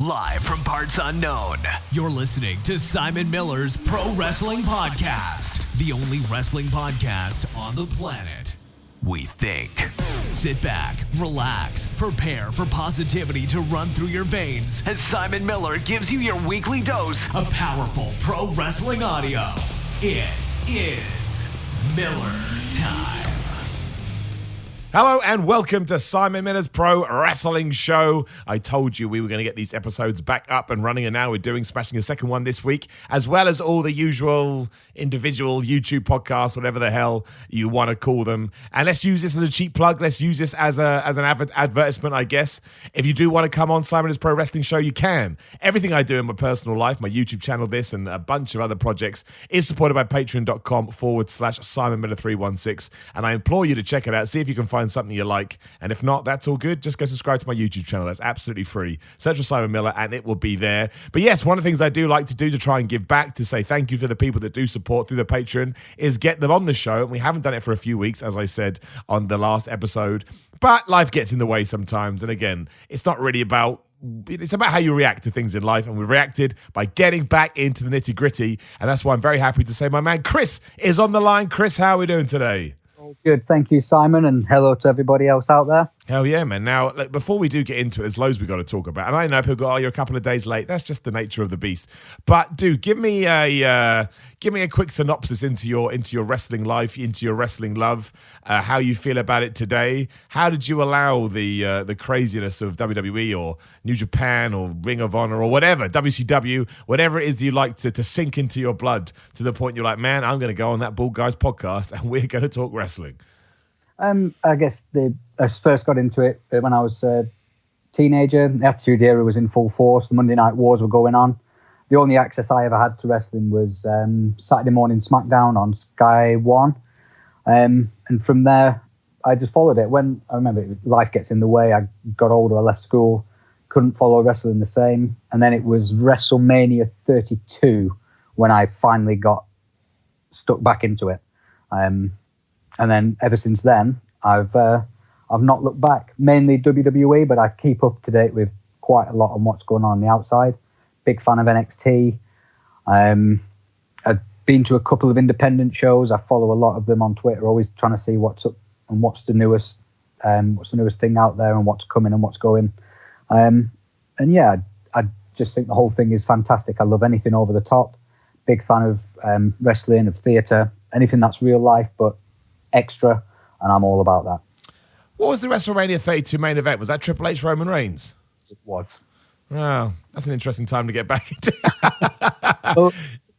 Live from parts unknown, you're listening to Simon Miller's Pro Wrestling Podcast, the only wrestling podcast on the planet, we think. Sit back, relax, prepare for positivity to run through your veins as Simon Miller gives you your weekly dose of powerful pro wrestling audio. It is Miller Time. Hello and welcome to Simon Miller's Pro Wrestling Show. I told you we were going to get these episodes back up and running, and now we're smashing a second one this week, as well as all the usual individual YouTube podcasts, whatever the hell you want to call them. And let's use this as a cheap plug. Let's use this as an advertisement, I guess. If you do want to come on Simon Miller's Pro Wrestling Show, you can. Everything I do in my personal life, my YouTube channel, this, and a bunch of other projects is supported by patreon.com/Simon Miller 316. And I implore you to check it out. See if you can find something you like, and if not, that's all good. Just go subscribe to my YouTube channel. That's absolutely free. Search for Simon Miller and it will be there. But yes, one of the things I do like to do to try and give back, to say thank you to the people that do support through the Patreon, is get them on the show. And we haven't done it for a few weeks, as I said on the last episode, but life gets in the way sometimes. And again, it's not really about, it's about how you react to things in life, and we reacted by getting back into the nitty gritty, and that's why I'm very happy to say my man Chris is on the line. Chris, how are we doing today? Good, thank you, Simon, and hello to everybody else out there. Hell yeah, man. Now, before we do get into it, there's loads we've got to talk about. And I know people go, oh, you're a couple of days late. That's just the nature of the beast. But, dude, give me a quick synopsis into your wrestling life, into your wrestling love, how you feel about it today. How did you allow the craziness of WWE or New Japan or Ring of Honor or whatever, WCW, whatever it is that you like to sink into your blood to the point you're like, man, I'm going to go on that Bald Guys podcast and we're going to talk wrestling? I guess I first got into it when I was a teenager. The Attitude Era was in full force. The Monday Night Wars were going on. The only access I ever had to wrestling was Saturday morning SmackDown on Sky One. And from there, I just followed it. When I remember life gets in the way, I got older, I left school, couldn't follow wrestling the same. And then it was WrestleMania 32 when I finally got stuck back into it. And then ever since then, I've not looked back. Mainly WWE, but I keep up to date with quite a lot on what's going on the outside. Big fan of NXT. I've been to a couple of independent shows. I follow a lot of them on Twitter, always trying to see what's up and what's the newest thing out there and what's coming and what's going. And yeah, I just think the whole thing is fantastic. I love anything over the top. Big fan of wrestling, of theatre, anything that's real life, but extra, and I'm all about that. What was the WrestleMania 32 main event? Was that Triple H Roman Reigns? It was. Wow, that's an interesting time to get back into. Well,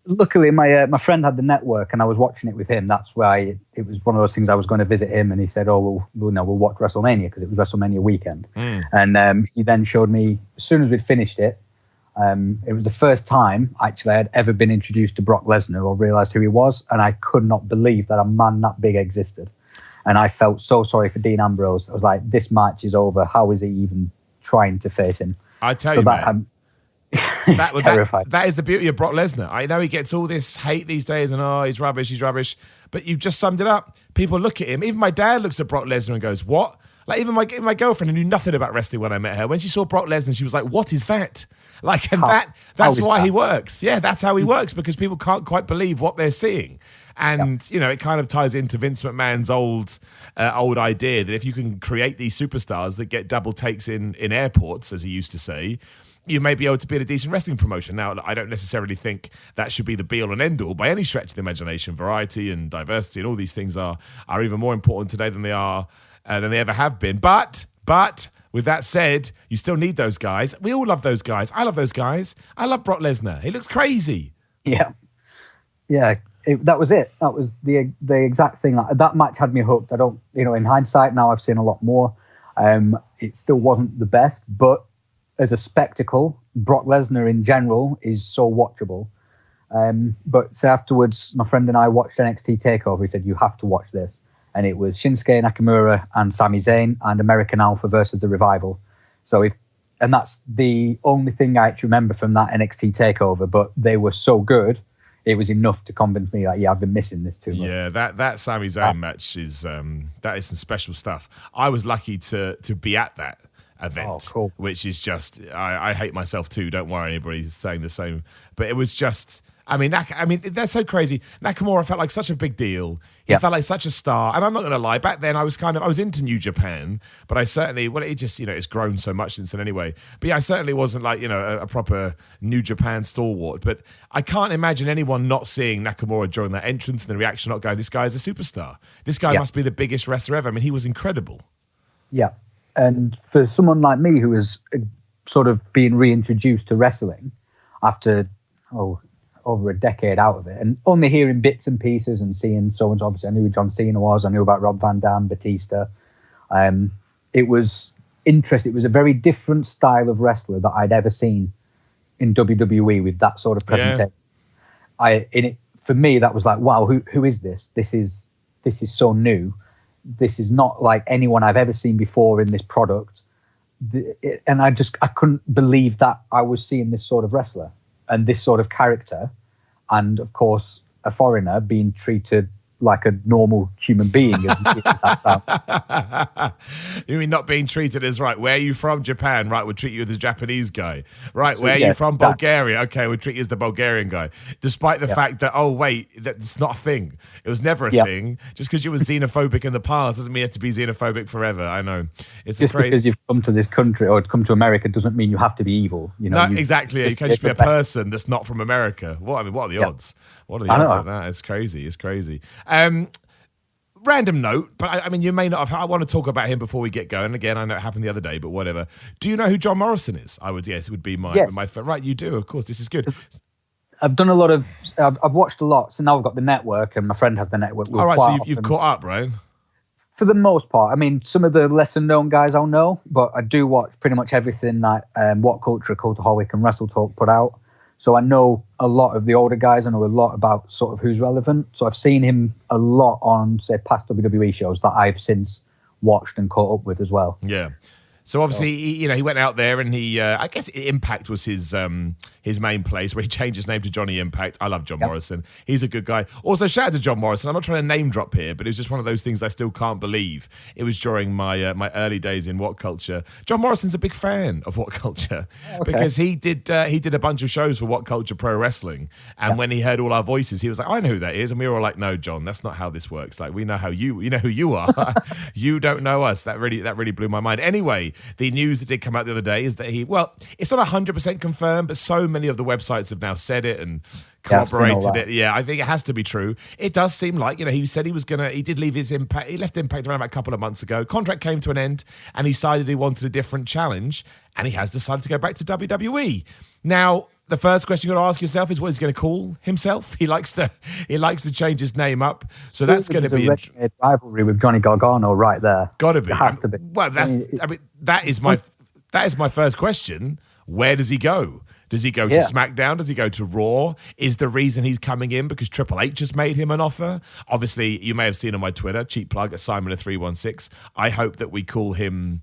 luckily, my friend had the network, and I was watching it with him. That's why it was one of those things. I was going to visit him, and he said, "Oh, we'll watch WrestleMania," because it was WrestleMania weekend. And he then showed me as soon as we'd finished it. It was the first time actually I had ever been introduced to Brock Lesnar or realized who he was, and I could not believe that a man that big existed. And I felt so sorry for Dean Ambrose. I was like, this match is over. How is he even trying to face him? I tell you, man, terrified. That is the beauty of Brock Lesnar. I know he gets all this hate these days and he's rubbish. But you've just summed it up. People look at him. Even my dad looks at Brock Lesnar and goes, what? Like, even my girlfriend, who knew nothing about wrestling when I met her, when she saw Brock Lesnar, she was like, what is that? Like, and that's why he works. Yeah, that's how he works, because people can't quite believe what they're seeing. And, you know, it kind of ties into Vince McMahon's old idea that if you can create these superstars that get double takes in airports, as he used to say, you may be able to be in a decent wrestling promotion. Now, I don't necessarily think that should be the be-all and end-all by any stretch of the imagination. Variety and diversity and all these things are even more important today than they are than they ever have been. But with that said, you still need those guys. We all love those guys. I love those guys. I love Brock Lesnar. He looks crazy. Yeah. That was it. That was the exact thing. That match had me hooked. I don't, in hindsight now, I've seen a lot more. It still wasn't the best, but as a spectacle, Brock Lesnar in general is so watchable. But so afterwards, my friend and I watched NXT TakeOver. He said, you have to watch this. And it was Shinsuke Nakamura and Sami Zayn and American Alpha versus The Revival. And that's the only thing I actually remember from that NXT TakeOver, but they were so good, it was enough to convince me that, I've been missing this too much. Yeah, that Sami Zayn match is that is some special stuff. I was lucky to be at that. event, cool. which is just, I hate myself too. Don't worry, anybody's saying the same. But it was just, I mean, they're so crazy. Nakamura felt like such a big deal. He felt like such a star. And I'm not going to lie, back then I was into New Japan, but I certainly, it just, it's grown so much since then anyway. But yeah, I certainly wasn't like, a proper New Japan stalwart. But I can't imagine anyone not seeing Nakamura during that entrance and the reaction not going, this guy is a superstar. This guy must be the biggest wrestler ever. I mean, he was incredible. Yeah. And for someone like me who was sort of being reintroduced to wrestling after, over a decade out of it, and only hearing bits and pieces and seeing so-and-so, obviously I knew who John Cena was, I knew about Rob Van Dam, Batista. It was interesting. It was a very different style of wrestler that I'd ever seen in WWE with that sort of presentation. For me, that was like, wow, who is this? This is so new. This is not like anyone I've ever seen before in this product. And I couldn't believe that I was seeing this sort of wrestler and this sort of character, and of course a foreigner being treated like a normal human being. As that sound. You mean not being treated as, right, where are you from? Japan, right, we'll treat you as a Japanese guy. Right, where are you from? Exactly. Bulgaria, okay, we'll treat you as the Bulgarian guy. Despite the fact that, that's not a thing. It was never a thing. Just because you were xenophobic in the past doesn't mean you have to be xenophobic forever. I know. It's just crazy. Because you've come to this country or come to America doesn't mean you have to be evil. No, exactly. You can just be a person that's not from America. What are the odds? What are the odds of that? It's crazy. It's crazy. Random note, but I mean, you may not have. I want to talk about him before we get going. Again, I know it happened the other day, but whatever. Do you know who John Morrison is? I would, yes, it would be my right. You do, of course. This is good. I've done a lot of. I've watched a lot, so now I've got the network, and my friend has the network. All right, so you've caught up, right? For the most part, I mean, some of the lesser known guys I'll know, but I do watch pretty much everything that What Culture, Cultaholic, and Wrestle Talk put out. So I know a lot of the older guys. I know a lot about sort of who's relevant. So I've seen him a lot on, say, past WWE shows that I've since watched and caught up with as well. Yeah. So obviously, he went out there and he, I guess Impact was his main place where he changed his name to Johnny Impact. I love John Morrison. He's a good guy. Also, shout out to John Morrison. I'm not trying to name drop here, but it was just one of those things I still can't believe. It was during my my early days in What Culture. John Morrison's a big fan of What Culture because he did a bunch of shows for What Culture Pro Wrestling. And when he heard all our voices, he was like, I know who that is. And we were all like, no, John, that's not how this works. Like, we know how you know who you are. You don't know us. That really blew my mind. Anyway, the news that did come out the other day is that it's not 100% confirmed, but so many of the websites have now said it and corroborated it. Yeah, I think it has to be true. It does seem like, he said he did leave his Impact. He left Impact around about a couple of months ago. Contract came to an end and he decided he wanted a different challenge and he has decided to go back to WWE. Now, the first question you've got to ask yourself is what he's going to call himself. He likes to change his name up, so that's going to be a rivalry with Johnny Gargano right there. Got to be. It has to be. Well, that is my first question. Where does he go? Does he go to SmackDown? Does he go to Raw? Is the reason he's coming in because Triple H just made him an offer? Obviously, you may have seen on my Twitter, cheap plug at Simon316. I hope that we call him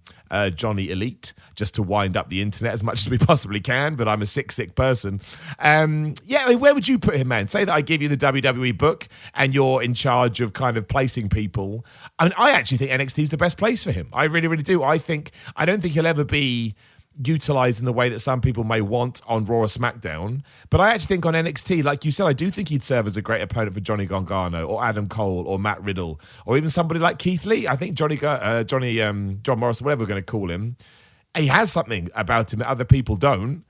Johnny Elite just to wind up the internet as much as we possibly can, but I'm a sick person. Where would you put him, man? Say that I give you the WWE book and you're in charge of kind of placing people. I mean, I actually think NXT is the best place for him. I really, really do. I don't think he'll ever be utilised in the way that some people may want on Raw or SmackDown. But I actually think on NXT, like you said, I do think he'd serve as a great opponent for Johnny Gargano or Adam Cole or Matt Riddle or even somebody like Keith Lee. I think John Morrison, whatever we're going to call him, he has something about him that other people don't.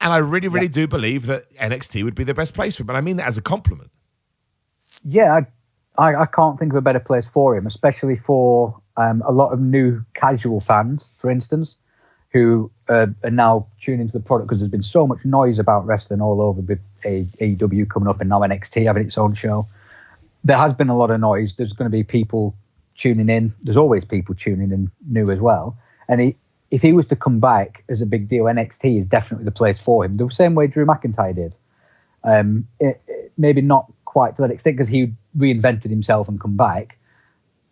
And I really, really do believe that NXT would be the best place for him. And I mean that as a compliment. Yeah, I can't think of a better place for him, especially for a lot of new casual fans, for instance, who are now tuning into the product because there's been so much noise about wrestling all over with AEW coming up and now NXT having its own show. There has been a lot of noise. There's going to be people tuning in. There's always people tuning in new as well. And if he was to come back as a big deal, NXT is definitely the place for him. The same way Drew McIntyre did. Maybe not quite to that extent because he reinvented himself and come back.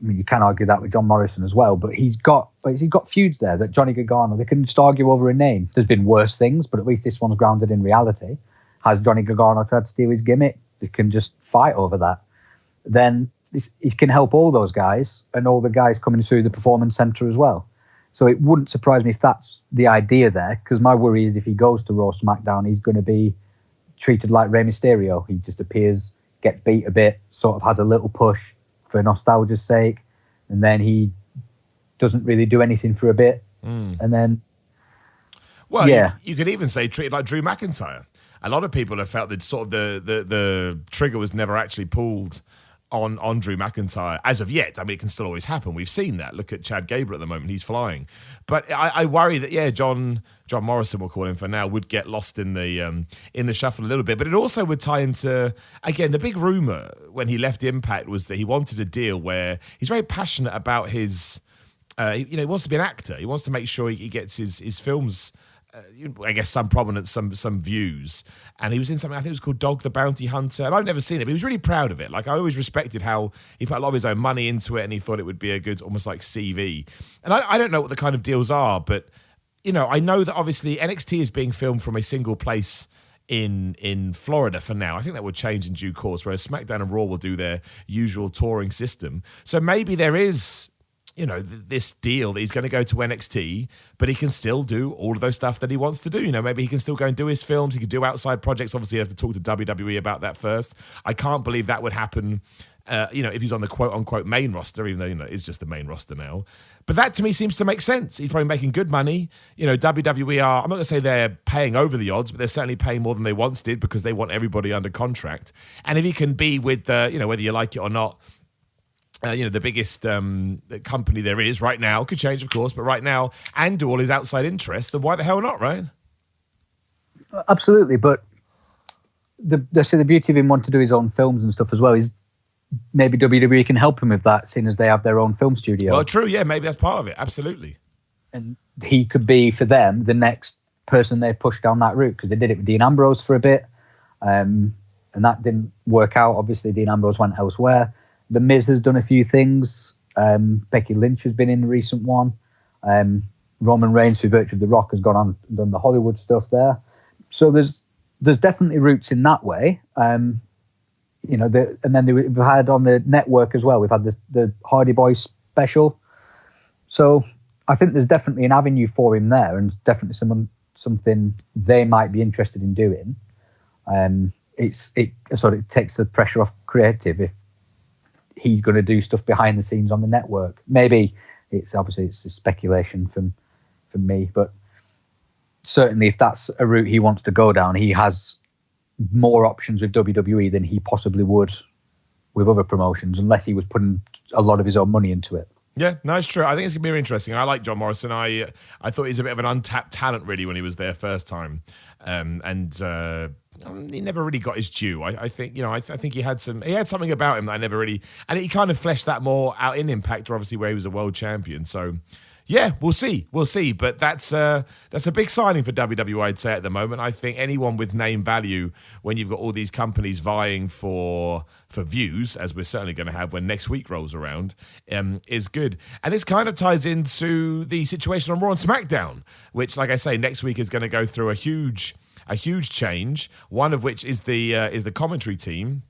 I mean, you can argue that with John Morrison as well, but he's got feuds there that Johnny Gargano, they can just argue over a name. There's been worse things, but at least this one's grounded in reality. Has Johnny Gargano tried to steal his gimmick? They can just fight over that. Then he can help all those guys and all the guys coming through the Performance Center as well. So it wouldn't surprise me if that's the idea there, because my worry is if he goes to Raw SmackDown, he's going to be treated like Rey Mysterio. He just appears, gets beat a bit, sort of has a little push for nostalgia's sake, and then he doesn't really do anything for a bit. And then... Well, yeah. You could even say treated like Drew McIntyre. A lot of people have felt that sort of the trigger was never actually pulled on Drew McIntyre as of yet. I mean, it can still always happen. We've seen that. Look at Chad Gable at the moment. He's flying. But I worry that, John Morrison, we'll call him for now, would get lost in the shuffle a little bit. But it also would tie into, again, the big rumor when he left Impact was that he wanted a deal where he's very passionate about his, he wants to be an actor. He wants to make sure he gets his films, I guess, some prominence, some views. And he was in something, I think it was called Dog the Bounty Hunter. And I've never seen it, but he was really proud of it. Like, I always respected how he put a lot of his own money into it, and he thought it would be a good, almost like CV. And I don't know what the kind of deals are, but, I know that obviously NXT is being filmed from a single place in Florida for now. I think that will change in due course, whereas SmackDown and Raw will do their usual touring system. So maybe there is... this deal that he's going to go to NXT, but he can still do all of those stuff that he wants to do. Maybe he can still go and do his films. He can do outside projects. Obviously, you have to talk to WWE about that first. I can't believe that would happen, if he's on the quote-unquote main roster, even though, it's just the main roster now. But that, to me, seems to make sense. He's probably making good money. WWE are, I'm not going to say they're paying over the odds, but they're certainly paying more than they once did because they want everybody under contract. And if he can be with, whether you like it or not, the biggest company there is right now, could change, of course, but right now, and do all his outside interests, then why the hell not, right? Absolutely, but the beauty of him wanting to do his own films and stuff as well is maybe WWE can help him with that, seeing as they have their own film studio. Well, true, yeah, maybe that's part of it, absolutely. And he could be, for them, the next person they push down that route, because they did it with Dean Ambrose for a bit, and that didn't work out. Obviously, Dean Ambrose went elsewhere. The Miz has done a few things. Becky Lynch has been in the recent one. Roman Reigns, through virtue of The Rock, has gone on and done the Hollywood stuff there. So there's definitely roots in that way. And then we've had on the network as well, we've had the Hardy Boys special. So I think there's definitely an avenue for him there, and definitely something they might be interested in doing. It takes the pressure off creative if he's going to do stuff behind the scenes on the network. Maybe it's a speculation from me, but certainly if that's a route he wants to go down, he has more options with WWE than he possibly would with other promotions, unless he was putting a lot of his own money into it. Yeah, no, it's true. I think it's going to be interesting. I like John Morrison. I thought he's a bit of an untapped talent, really, when he was there first time. He never really got his due. I think he had something about him that I never really, and he kind of fleshed that more out in Impact, obviously, where he was a world champion. So yeah, we'll see. But that's a big signing for WWE, I'd say, at the moment. I think anyone with name value, when you've got all these companies vying for views, as we're certainly going to have when next week rolls around, is good. And this kind of ties into the situation on Raw and SmackDown, which, like I say, next week is going to go through a huge change, one of which is the commentary team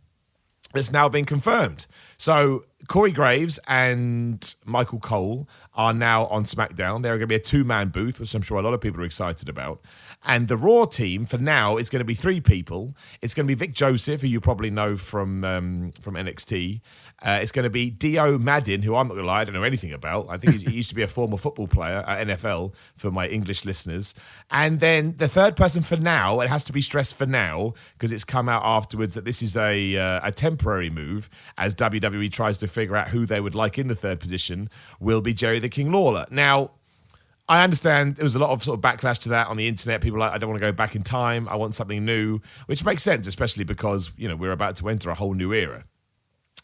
that's now been confirmed. So Corey Graves and Michael Cole are now on SmackDown. They're going to be a two-man booth, which I'm sure a lot of people are excited about. And the Raw team, for now, is going to be three people. It's going to be Vic Joseph, who you probably know from NXT. It's going to be Dio Madden, who I'm not going to lie, I don't know anything about. I think he used to be a former football player at NFL, for my English listeners. And then the third person for now, it has to be stressed for now, because it's come out afterwards that this is a temporary move, as WWE tries to figure out who they would like in the third position, will be Jerry the King Lawler. Now, I understand there was a lot of sort of backlash to that on the internet. People are like, I don't want to go back in time. I want something new, which makes sense, especially because, we're about to enter a whole new era.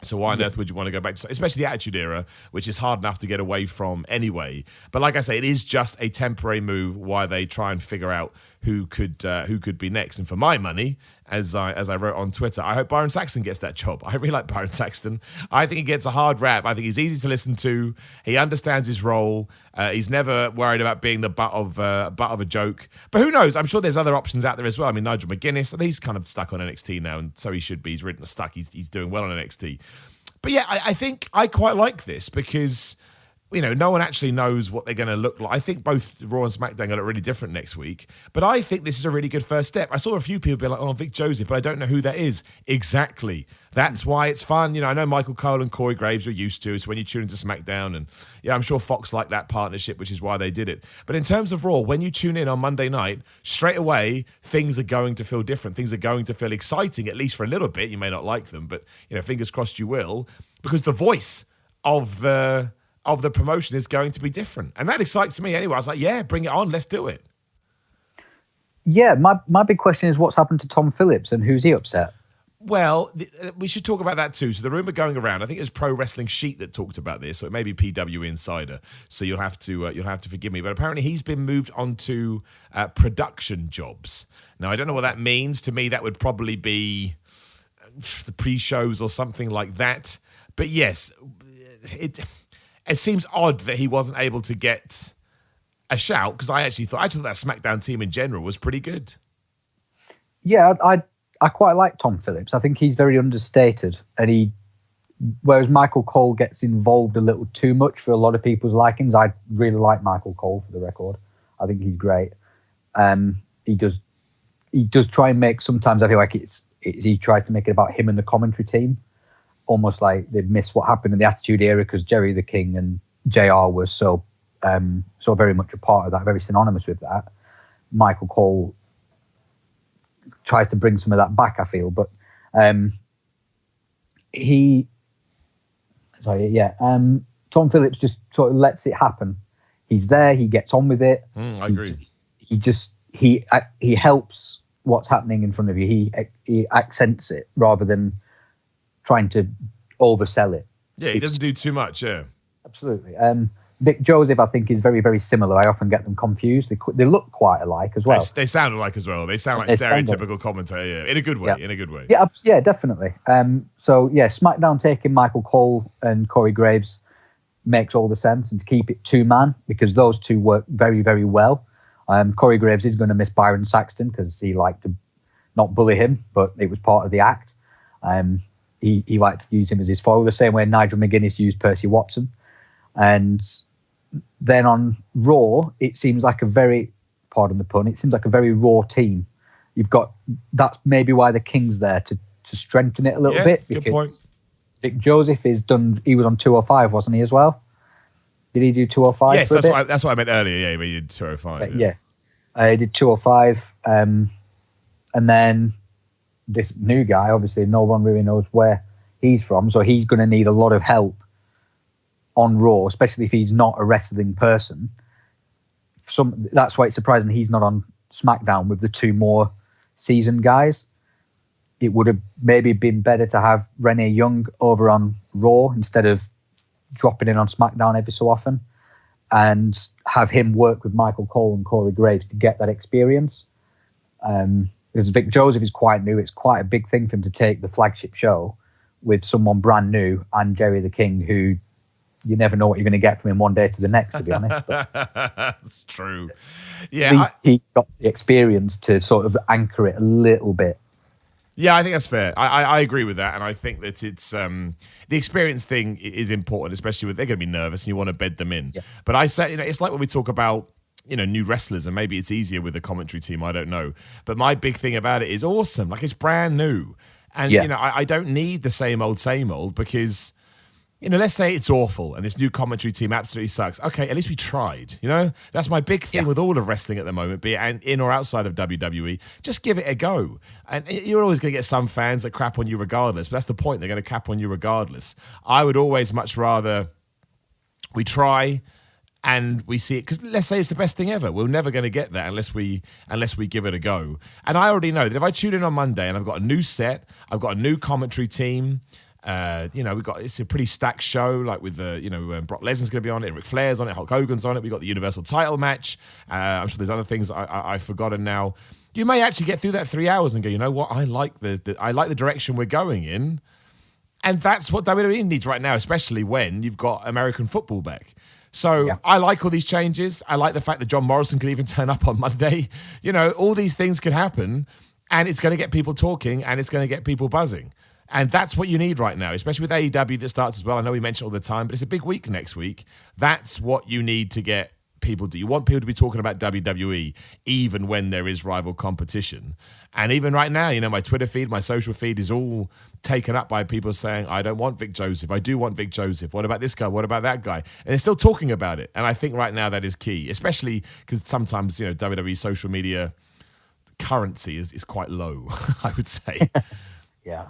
So why on earth would you want to go back to, especially the Attitude Era, which is hard enough to get away from anyway. But like I say, it is just a temporary move while they try and figure out who could be next. And for my money, as I wrote on Twitter, I hope Byron Saxton gets that job. I really like Byron Saxton. I think he gets a hard rap. I think he's easy to listen to. He understands his role. He's never worried about being the butt of a joke. But who knows? I'm sure there's other options out there as well. I mean, Nigel McGuinness, he's kind of stuck on NXT now, and so he should be. He's written stuck. He's doing well on NXT. But yeah, I think I quite like this because no one actually knows what they're going to look like. I think both Raw and SmackDown are going to look really different next week. But I think this is a really good first step. I saw a few people be like, oh, Vic Joseph, but I don't know who that is. Exactly. That's why it's fun. I know Michael Cole and Corey Graves are used to it. So when you tune into SmackDown, and I'm sure Fox liked that partnership, which is why they did it. But in terms of Raw, when you tune in on Monday night, straight away, things are going to feel different. Things are going to feel exciting, at least for a little bit. You may not like them, but fingers crossed you will, because the voice of the promotion is going to be different. And that excites me anyway. I was like, yeah, bring it on. Let's do it. Yeah, my big question is what's happened to Tom Phillips and who's he upset? Well, we should talk about that too. So the rumor going around, I think it was Pro Wrestling Sheet that talked about this, so it may be PW Insider. So you'll have to forgive me, but apparently he's been moved onto production jobs. Now I don't know what that means. To me, that would probably be the pre-shows or something like that. But yes, it seems odd that he wasn't able to get a shout, because I actually thought that SmackDown team in general was pretty good. Yeah, I quite like Tom Phillips. I think he's very understated, and whereas Michael Cole gets involved a little too much for a lot of people's likings. I really like Michael Cole, for the record. I think he's great. He does try and make, sometimes I feel like he tries to make it about him and the commentary team, almost like they miss what happened in the Attitude Era, because Jerry the King and JR were so very much a part of that, very synonymous with that. Michael Cole tries to bring some of that back, I feel, but Tom Phillips just sort of lets it happen. He's there, he gets on with it. I agree. He helps what's happening in front of you. He accents it rather than trying to oversell it. Yeah, he doesn't do too much. Yeah, absolutely. Vic Joseph, I think, is very, very similar. I often get them confused. They look quite alike as well. They sound alike as well. They sound like stereotypical commentator, yeah, in a good way. Yeah. In a good way. Yeah, definitely. SmackDown taking Michael Cole and Corey Graves makes all the sense, and to keep it two-man, because those two work very, very well. Corey Graves is going to miss Byron Saxton, because he liked to not bully him, but it was part of the act. He liked to use him as his foil, the same way Nigel McGuinness used Percy Watson. And then on Raw, it seems like a very, pardon the pun, it seems like a very raw team. That's maybe why the King's there, to strengthen it a little bit. Good point. Vic Joseph he was on 205, wasn't he, as well? Did he do 205? Yes, that's what I meant earlier. Yeah, he did 205. He did 205. And then this new guy, obviously no one really knows where he's from, so he's going to need a lot of help on Raw, especially if he's not a wrestling person. That's why it's surprising he's not on SmackDown with the two more seasoned guys. It would have maybe been better to have Renee Young over on Raw instead of dropping in on SmackDown every so often, and have him work with Michael Cole and Corey Graves to get that experience. Because Vic Joseph is quite new. It's quite a big thing for him to take the flagship show with someone brand new, and Jerry the King, who you never know what you're going to get from him one day to the next, to be honest. That's true. Yeah, he's got the experience to sort of anchor it a little bit. Yeah, I think that's fair. I agree with that, and I think that it's the experience thing is important, especially with they're going to be nervous and you want to bed them in. Yeah. But I say, it's like when we talk about new wrestlers, and maybe it's easier with the commentary team. I don't know, but my big thing about it is awesome. Like, it's brand new, and I don't need the same old, because let's say it's awful and this new commentary team absolutely sucks. Okay, at least we tried. That's my big thing with all of wrestling at the moment, be it in or outside of WWE. Just give it a go. And you're always going to get some fans that crap on you regardless, but that's the point. They're going to crap on you regardless. I would always much rather we try and we see it, because let's say it's the best thing ever. We're never going to get that unless we give it a go. And I already know that if I tune in on Monday and I've got a new set, I've got a new commentary team, it's a pretty stacked show, like with Brock Lesnar's going to be on it, Ric Flair's on it, Hulk Hogan's on it. We got the Universal title match. I'm sure there's other things I've forgotten now. You may actually get through that 3 hours and go, you know what? I like the direction we're going in, and that's what WWE needs right now, especially when you've got American football back. So I like all these changes. I like the fact that John Morrison could even turn up on Monday. All these things could happen, and it's going to get people talking, and it's going to get people buzzing. And that's what you need right now, especially with AEW that starts as well. I know we mention it all the time, but it's a big week next week. That's what you need to get people to. You want people to be talking about WWE even when there is rival competition. And even right now, my Twitter feed, my social feed is all taken up by people saying, I don't want Vic Joseph. I do want Vic Joseph. What about this guy? What about that guy? And they're still talking about it. And I think right now that is key, especially because sometimes, WWE social media currency is quite low, I would say. Yeah.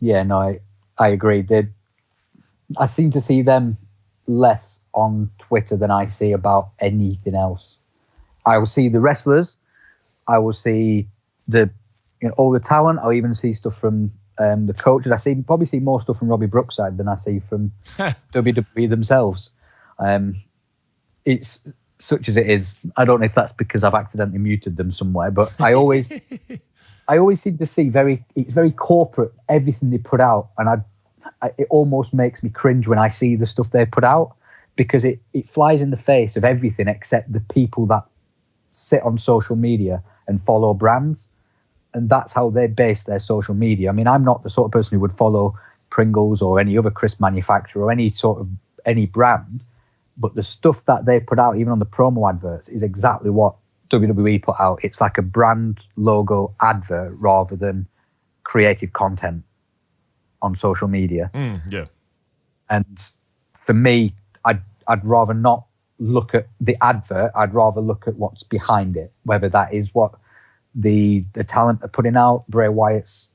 Yeah, no, I agree. I seem to see them less on Twitter than I see about anything else. I will see the wrestlers. I will see all the talent. I'll even see stuff from the coaches. Probably see more stuff from Robbie Brookside than I see from WWE themselves. It's such as it is. I don't know if that's because I've accidentally muted them somewhere, but I always seem to see it's very corporate, everything they put out, and it almost makes me cringe when I see the stuff they put out, because it flies in the face of everything except the people that sit on social media and follow brands, and that's how they base their social media. I mean, I'm not the sort of person who would follow Pringles or any other crisp manufacturer or any brand, but the stuff that they put out, even on the promo adverts, is exactly what WWE put out. It's like a brand logo advert rather than created content on social media. Yeah. And for me, I'd rather not look at the advert. I'd rather look at what's behind it, whether that is what the talent are putting out. Bray Wyatt's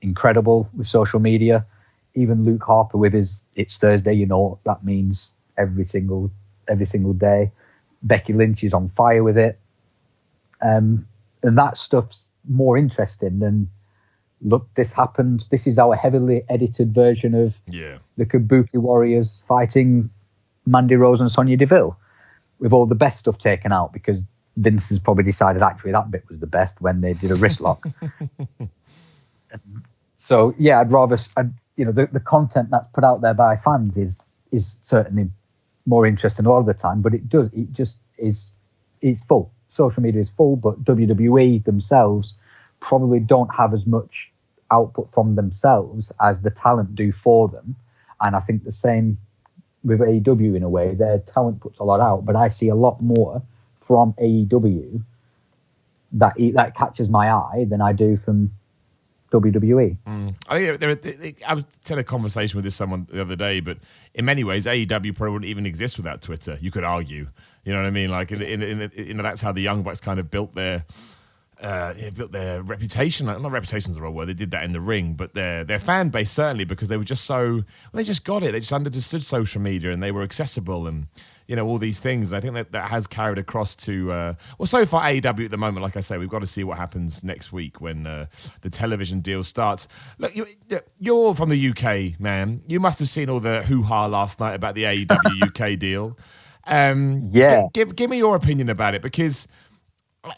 incredible with social media. Even Luke Harper with his "It's Thursday," that means every single day. Becky Lynch is on fire with it. And that stuff's more interesting than, look, this happened. This is our heavily edited version of the Kabuki Warriors fighting Mandy Rose and Sonya Deville, with all the best stuff taken out, because Vince has probably decided actually that bit was the best when they did a wrist lock. So yeah, I'd rather, the content that's put out there by fans is certainly more interesting a lot of the time, but it's full. Social media is full, but WWE themselves probably don't have as much output from themselves as the talent do for them. And I think the same with AEW in a way. Their talent puts a lot out, but I see a lot more from AEW that catches my eye than I do from WWE. I think I was having a conversation with someone the other day, but in many ways, AEW probably wouldn't even exist without Twitter. You could argue, you know what I mean? Like, that's how the Young Bucks kind of built their reputation. Not reputation's the wrong word. They did that in the ring, but their fan base certainly, because they were just they just got it. They just understood social media, and they were accessible, and all these things. I think that has carried across to so far AEW at the moment. Like I say, we've got to see what happens next week when the television deal starts. Look, you're from the UK, man. You must have seen all the hoo-ha last night about the AEW UK deal. Yeah. Give me your opinion about it, because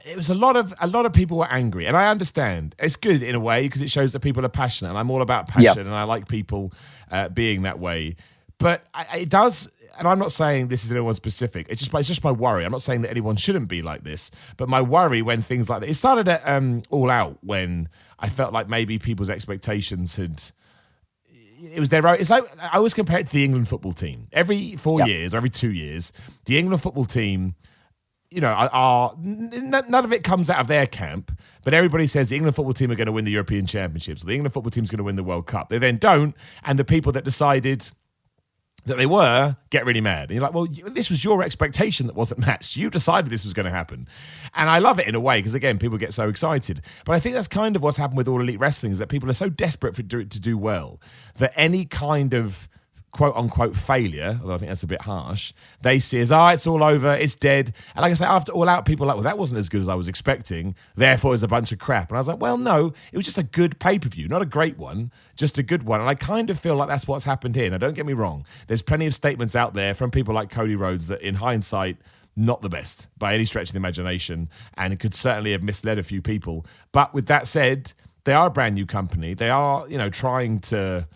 it was a lot of people were angry, and I understand. It's good in a way because it shows that people are passionate, and I'm all about passion, and I like people being that way. But it does, and I'm not saying this is anyone specific. It's just my worry. I'm not saying that anyone shouldn't be like this, but my worry when things like that. It started at All Out, when I felt like maybe people's expectations had. It was their own. It's like I always compare it to the England football team. Every 4 years, or every 2 years, the England football team. None of it comes out of their camp, but everybody says the England football team are going to win the European Championships, or the England football team is going to win the World Cup. They then don't, and the people that decided that they were get really mad. And you're like, well, this was your expectation that wasn't matched. You decided this was going to happen. And I love it in a way, because, again, people get so excited. But I think that's kind of what's happened with All Elite Wrestling, is that people are so desperate to do well that any kind of quote-unquote failure, although I think that's a bit harsh, they see as, it's all over, it's dead. And like I say, after All Out, people are like, well, that wasn't as good as I was expecting, therefore it's a bunch of crap. And I was like, well, no, it was just a good pay-per-view, not a great one, just a good one. And I kind of feel like that's what's happened here. Now, don't get me wrong, there's plenty of statements out there from people like Cody Rhodes that, in hindsight, not the best by any stretch of the imagination, and it could certainly have misled a few people. But with that said, they are a brand new company. They are, trying to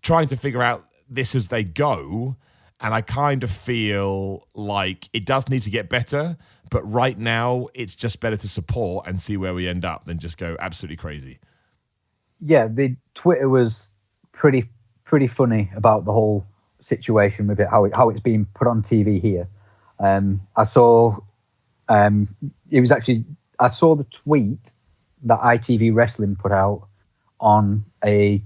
figure out this as they go, and I kind of feel like it does need to get better, but right now it's just better to support and see where we end up than just go absolutely crazy. yeah, the Twitter was pretty funny about the whole situation with it, how it's being put on TV here. I saw I saw the tweet that ITV Wrestling put out on a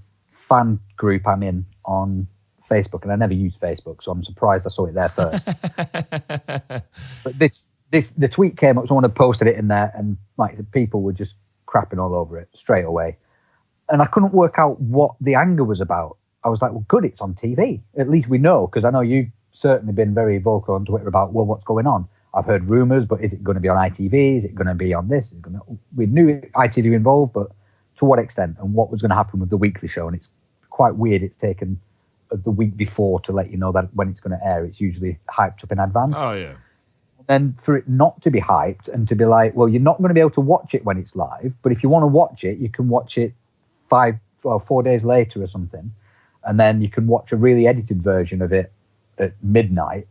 fan group I'm in on Facebook, and I never use Facebook, so I'm surprised I saw it there first. But the tweet came up, someone had posted it in there, and like the people were just crapping all over it straight away. And I couldn't work out what the anger was about. I was like, well, good, it's on TV. At least we know, because I know you've certainly been very vocal on Twitter about, well, what's going on? I've heard rumours, but is it going to be on ITV? Is it going to be on this? We knew ITV involved, but to what extent, and what was going to happen with the weekly show? And it's quite weird. It's taken the week before to let you know that when it's going to air. It's usually hyped up in advance. Oh, yeah. Then for it not to be hyped and to be like, well, you're not going to be able to watch it when it's live, but if you want to watch it, you can watch it 4 days later or something, and then you can watch a really edited version of it at midnight.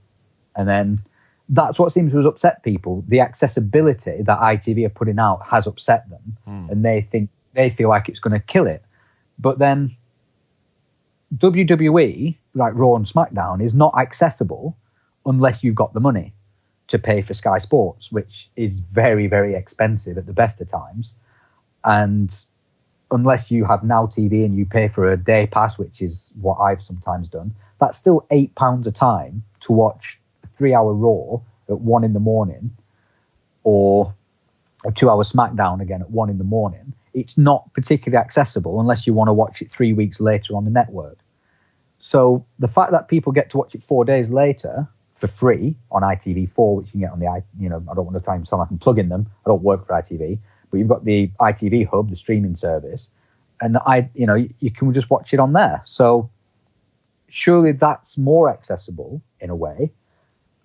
And then that's what seems to have upset people. The accessibility that ITV are putting out has upset them, and they feel like it's going to kill it. But then WWE, like Raw and SmackDown, is not accessible unless you've got the money to pay for Sky Sports, which is very, very expensive at the best of times. And unless you have Now TV and you pay for a day pass, which is what I've sometimes done, that's still £8 a time to watch a 3-hour Raw at 1 a.m, or a 2-hour SmackDown again at 1 a.m. It's not particularly accessible unless you want to watch it 3 weeks later on the network. So the fact that people get to watch it 4 days later for free on ITV4, which you can get on the, I don't want to try and sound like I'm plugging them. I don't work for ITV, but you've got the ITV Hub, the streaming service, and you can just watch it on there. So surely that's more accessible in a way.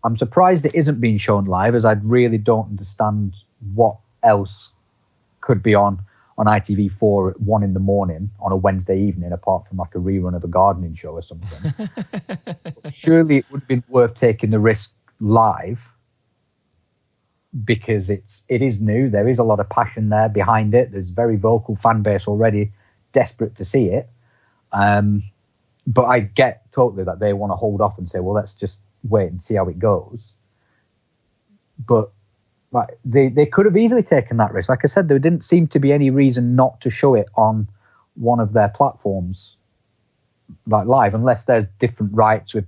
I'm surprised it isn't being shown live, as I really don't understand what else could be on ITV4 at 1 a.m. on a Wednesday evening, apart from like a rerun of a gardening show or something. Surely it would have been worth taking the risk live, because it is new. There is a lot of passion there behind it. There's a very vocal fan base already, desperate to see it. But I get totally that they want to hold off and say, well, let's just wait and see how it goes. But they could have easily taken that risk. Like I said, there didn't seem to be any reason not to show it on one of their platforms, like live, unless there's different rights with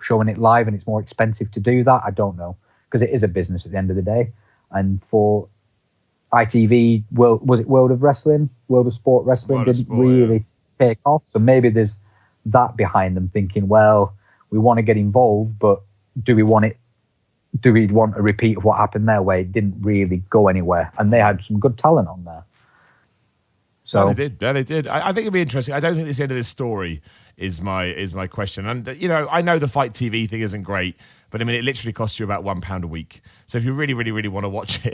showing it live and it's more expensive to do that. I don't know, because it is a business at the end of the day. And for ITV, was it World of Wrestling? World of Sport Wrestling didn't really take off. So maybe there's that behind them thinking, well, we want to get involved, but do we want a repeat of what happened there, where it didn't really go anywhere? And they had some good talent on there. So they did. Yeah, they did. I think it'd be interesting. I don't think this end of this story is my question. And I know the Fight TV thing isn't great, but I mean, it literally costs you about £1 a week. So if you really, really, really want to watch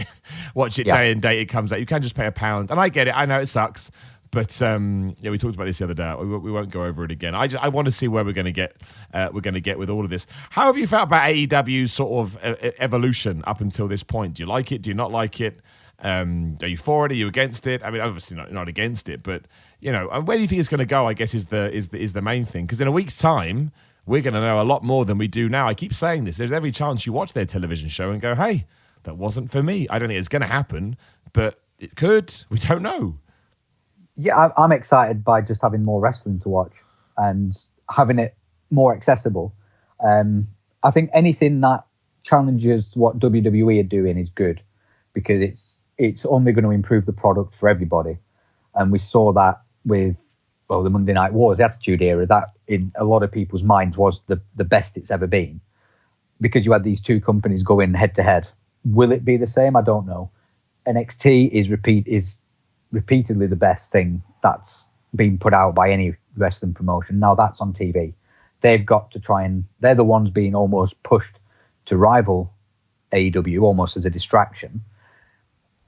it day and date it comes out, you can just pay £1. And I get it. I know it sucks. But we talked about this the other day. We won't go over it again. I want to see where we're going to get. With all of this. How have you felt about AEW's sort of evolution up until this point? Do you like it? Do you not like it? Are you for it? Are you against it? I mean, obviously not against it, but and where do you think it's going to go? I guess is the main thing. Because in a week's time, we're going to know a lot more than we do now. I keep saying this. There's every chance you watch their television show and go, "Hey, that wasn't for me." I don't think it's going to happen, but it could. We don't know. Yeah, I'm excited by just having more wrestling to watch and having it more accessible. I think anything that challenges what WWE are doing is good, because it's only going to improve the product for everybody. And we saw that with the Monday Night Wars, the Attitude Era, that in a lot of people's minds was the best it's ever been, because you had these two companies going head to head. Will it be the same? I don't know. NXT is repeatedly the best thing that's been put out by any wrestling promotion. Now that's on TV. They've got to try, and they're the ones being almost pushed to rival AEW almost as a distraction.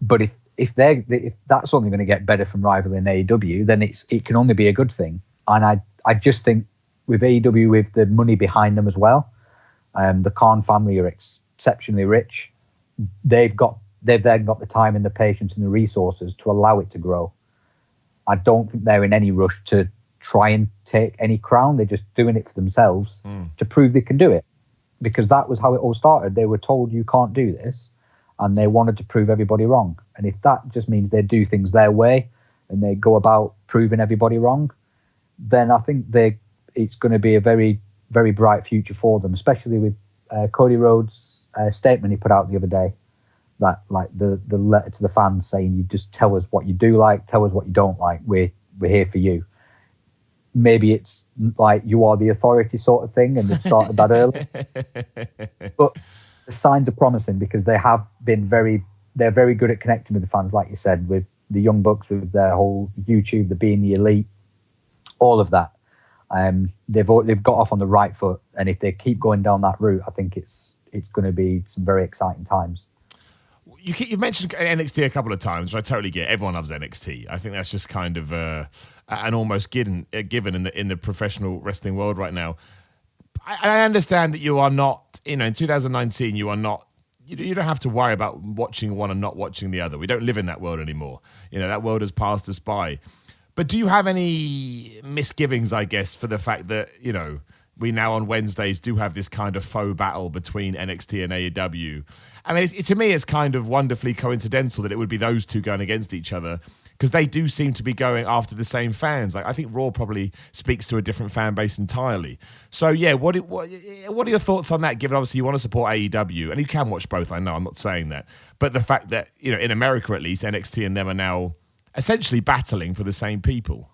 But if that's only going to get better from rivaling AEW, then it can only be a good thing. And I just think with AEW, with the money behind them as well, the Khan family are exceptionally rich. They've then got the time and the patience and the resources to allow it to grow. I don't think they're in any rush to try and take any crown. They're just doing it for themselves to prove they can do it, because that was how it all started. They were told you can't do this, and they wanted to prove everybody wrong. And if that just means they do things their way and they go about proving everybody wrong, then I think it's going to be a very, very bright future for them, especially with Cody Rhodes' statement he put out the other day, that like the letter to the fans saying, you just tell us what you do like, tell us what you don't like, we're here for you. Maybe it's like you are the authority sort of thing, and they've started that early. But the signs are promising, because they're very good at connecting with the fans, like you said, with the Young Bucks, with their whole YouTube, the being the elite, all of that. They've got off on the right foot, and if they keep going down that route, I think it's going to be some very exciting times. You've mentioned NXT a couple of times, which I totally get. Everyone loves NXT. I think that's just kind of an almost given in the professional wrestling world right now. I understand that you are not, in 2019, you are not. You don't have to worry about watching one and not watching the other. We don't live in that world anymore. That world has passed us by. But do you have any misgivings, I guess, for the fact that, we now on Wednesdays do have this kind of faux battle between NXT and AEW? I mean, to me, it's kind of wonderfully coincidental that it would be those two going against each other, because they do seem to be going after the same fans. Like, I think Raw probably speaks to a different fan base entirely. So, yeah, what are your thoughts on that, given obviously you want to support AEW, and you can watch both, I know, I'm not saying that. But the fact that, in America at least, NXT and them are now essentially battling for the same people.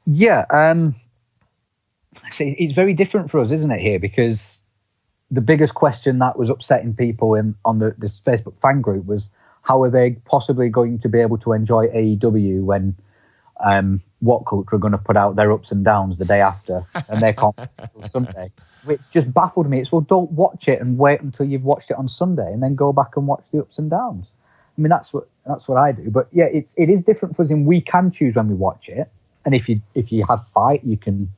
Yeah, it's very different for us, isn't it, here? Because the biggest question that was upsetting people on this Facebook fan group was, how are they possibly going to be able to enjoy AEW when What Culture are going to put out their ups and downs the day after, and they can't until Sunday? Which just baffled me. It's, well, don't watch it and wait until you've watched it on Sunday and then go back and watch the ups and downs. I mean, that's what I do. But yeah, it is different for us, and we can choose when we watch it. And if you have fight, you can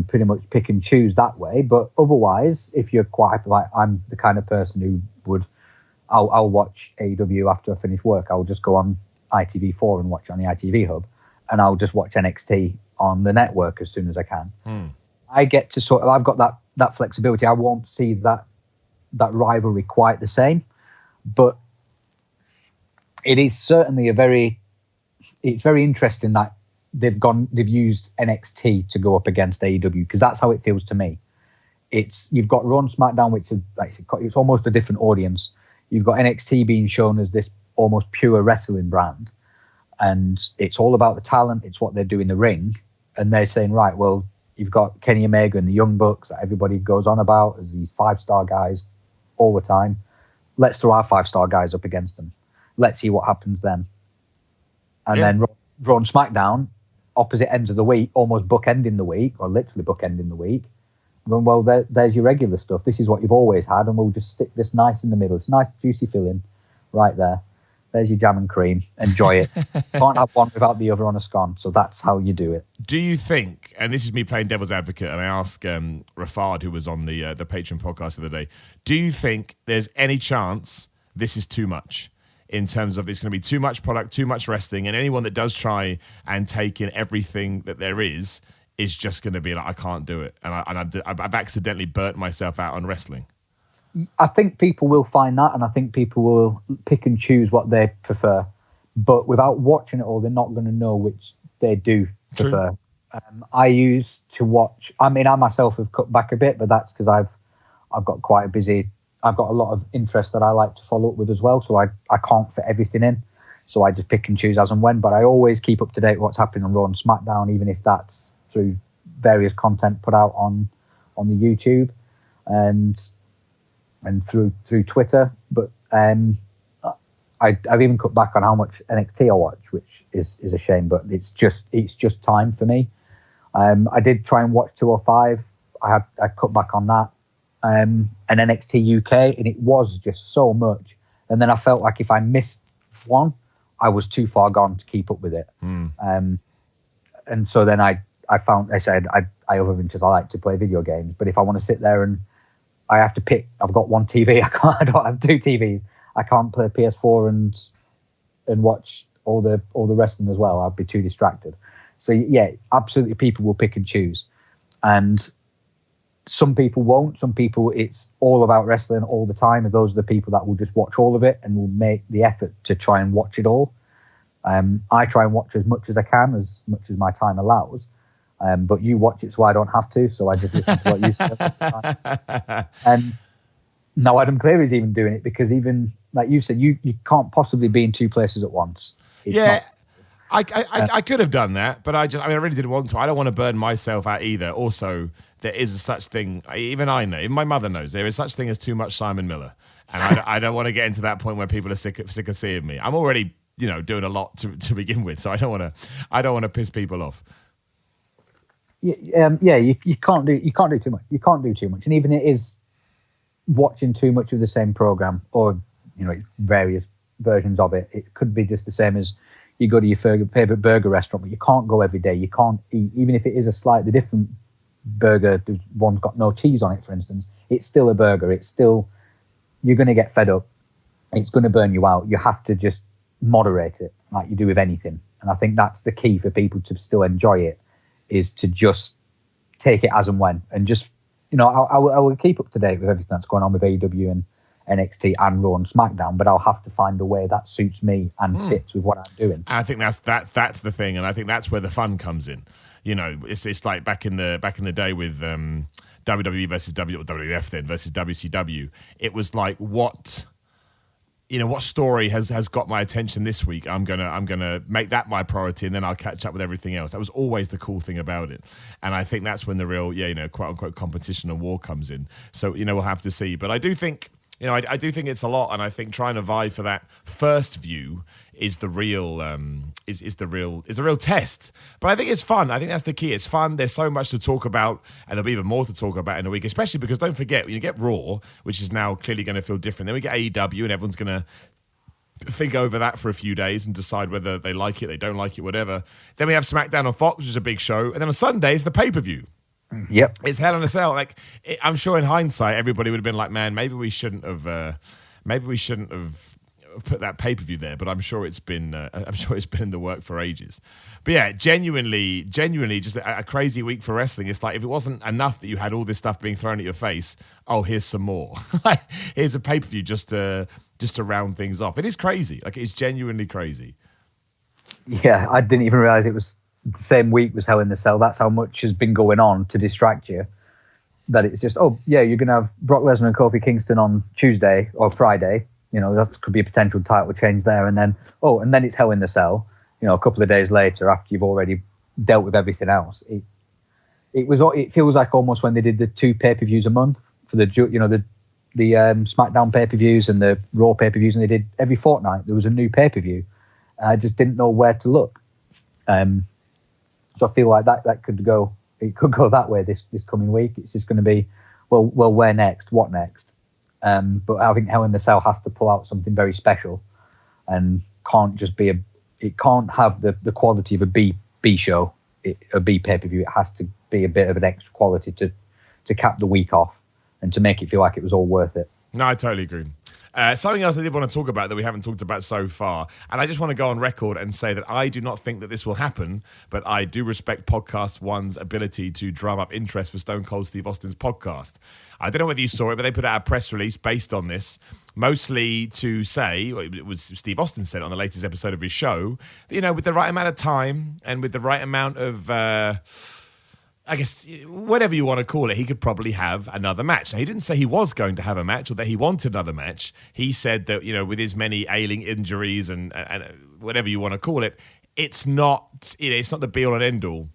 pretty much pick and choose that way. But otherwise, if you're quite like, I'm the kind of person who would, I'll watch AEW after I finish work. I'll just go on ITV4 and watch it on the ITV hub, and I'll just watch NXT on the network as soon as I can. I get to I've got that flexibility. I won't see that rivalry quite the same, but it is certainly it's very interesting that they've used NXT to go up against AEW, because that's how it feels to me. You've got Raw and SmackDown, which is it's almost a different audience. You've got NXT being shown as this almost pure wrestling brand, and it's all about the talent. It's what they do in the ring, and they're saying, right, well, you've got Kenny Omega and the Young Bucks that everybody goes on about as these 5-star guys all the time. Let's throw our 5-star guys up against them. Let's see what happens then. And then Raw and SmackDown, opposite ends of the week, almost bookending the week, or literally bookending the week. Going, well, there's your regular stuff. This is what you've always had, and we'll just stick this nice in the middle. It's nice, juicy filling right there. There's your jam and cream. Enjoy it. Can't have one without the other on a scone, so that's how you do it. Do you think, and this is me playing devil's advocate, and I asked Rafard, who was on the Patreon podcast the other day, do you think there's any chance this is too much? In terms of, it's going to be too much product, too much wrestling, and anyone that does try and take in everything that there is just going to be like, I can't do it, and I've accidentally burnt myself out on wrestling. I think people will find that, and I think people will pick and choose what they prefer. But without watching it all, they're not going to know which they do prefer. I used to watch. I mean, I myself have cut back a bit, but that's because I've got quite a busy. I've got a lot of interest that I like to follow up with as well, so I can't fit everything in. So I just pick and choose as and when. But I always keep up to date with what's happening on Raw and SmackDown, even if that's through various content put out on the YouTube and through Twitter. But I've even cut back on how much NXT I watch, which is a shame. But it's just time for me. I did try and watch 205. I cut back on that. And NXT UK, and it was just so much. And then I felt like if I missed one, I was too far gone to keep up with it. And so then I said, other than just I like to play video games, but if I want to sit there and I have to pick, I've got one TV, I don't have two TVs. I can't play PS4 and watch all the wrestling as well. I'd be too distracted. So yeah, absolutely, people will pick and choose, and some people won't. Some people, it's all about wrestling all the time, and those are the people that will just watch all of it and will make the effort to try and watch it all. I try and watch as much as I can, as much as my time allows. But you watch it so I don't have to, so I just listen to what you say. And now Adam Cleary's even doing it, because even, like you said, you can't possibly be in two places at once. It's not. I could have done that, but I really didn't want to. I don't want to burn myself out either. Also, there is such thing, even I know, even my mother knows, there is such thing as too much Simon Miller. And I don't want to get into that point where people are sick of seeing me. I'm already, doing a lot to begin with, so I don't want to piss people off. You can't do too much. You can't do too much, and even it is watching too much of the same program, or various versions of it. It could be just the same as you go to your favorite burger restaurant, but you can't go every day. You can't eat, even if it is a slightly different burger. One's got no cheese on it, for instance. It's still a burger. It's still, you're going to get fed up. It's going to burn you out. You have to just moderate it, like you do with anything. And I think that's the key for people to still enjoy it, is to just take it as and when, and just, I will keep up to date with everything that's going on with AEW and NXT and Raw and SmackDown, but I'll have to find a way that suits me and fits with what I'm doing. And I think that's the thing, and I think that's where the fun comes in. It's like back in the day with WWE versus WWF then versus WCW. It was like what story has got my attention this week. I'm gonna make that my priority, and then I'll catch up with everything else. That was always the cool thing about it, and I think that's when the real quote unquote competition and war comes in. So we'll have to see, but I do think. I do think it's a lot, and I think trying to vie for that first view is the real is the real test. But I think it's fun. I think that's the key. It's fun. There's so much to talk about, and there'll be even more to talk about in a week, especially because don't forget, when you get Raw, which is now clearly going to feel different, then we get AEW, and everyone's going to think over that for a few days and decide whether they like it, they don't like it, whatever. Then we have SmackDown on Fox, which is a big show, and then on Sunday is the pay-per-view. Yep, it's Hell in a Cell. I'm sure in hindsight, everybody would have been like, "Man, maybe we shouldn't have put that pay-per-view there." But I'm sure it's been in the work for ages. But yeah, genuinely, just a crazy week for wrestling. It's like if it wasn't enough that you had all this stuff being thrown at your face, oh, here's some more. Here's a pay-per-view just to round things off. It is crazy. It's genuinely crazy. Yeah, I didn't even realize it was the same week was Hell in the Cell. That's how much has been going on to distract you. That it's just, oh yeah, you're gonna have Brock Lesnar and Kofi Kingston on Tuesday or Friday. That could be a potential title change there, and then it's Hell in the Cell. A couple of days later, after you've already dealt with everything else, it feels like almost when they did the 2 pay-per-views a month for the SmackDown pay-per-views and the Raw pay-per-views, and they did every fortnight there was a new pay-per-view. I just didn't know where to look. So I feel like that could go that way this coming week. It's just going to be, well, where next? What next? But I think Hell in the Cell has to pull out something very special, and it can't have the quality of a B show, a B pay-per-view. It has to be a bit of an extra quality to cap the week off and to make it feel like it was all worth it. No, I totally agree. Something else I did want to talk about that we haven't talked about so far, and I just want to go on record and say that I do not think that this will happen, but I do respect Podcast One's ability to drum up interest for Stone Cold Steve Austin's podcast. I don't know whether you saw it, but they put out a press release based on this, mostly to say, it was Steve Austin said on the latest episode of his show, that, with the right amount of time and with the right amount of I guess, whatever you want to call it, he could probably have another match. Now, he didn't say he was going to have a match or that he wanted another match. He said that, with his many ailing injuries and whatever you want to call it, it's not the be-all and end-all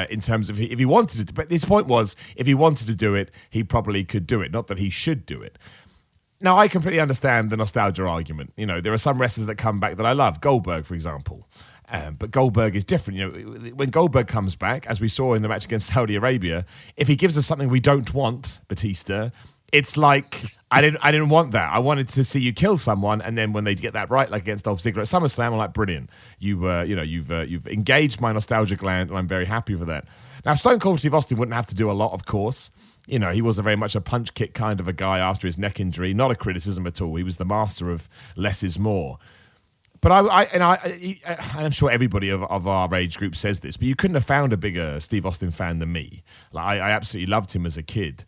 in terms of if he wanted to. But his point was, if he wanted to do it, he probably could do it, not that he should do it. Now, I completely understand the nostalgia argument. There are some wrestlers that come back that I love. Goldberg, for example. But Goldberg is different. When Goldberg comes back, as we saw in the match against Saudi Arabia, if he gives us something we don't want, Batista, it's like I didn't want that. I wanted to see you kill someone, and then when they get that right, like against Dolph Ziggler at SummerSlam, I'm like, brilliant. You've engaged my nostalgia gland, and I'm very happy for that. Now, Stone Cold Steve Austin wouldn't have to do a lot, of course. He was very much a punch kick kind of a guy after his neck injury. Not a criticism at all. He was the master of less is more. But I'm sure everybody of our age group says this, but you couldn't have found a bigger Steve Austin fan than me. Like I absolutely loved him as a kid.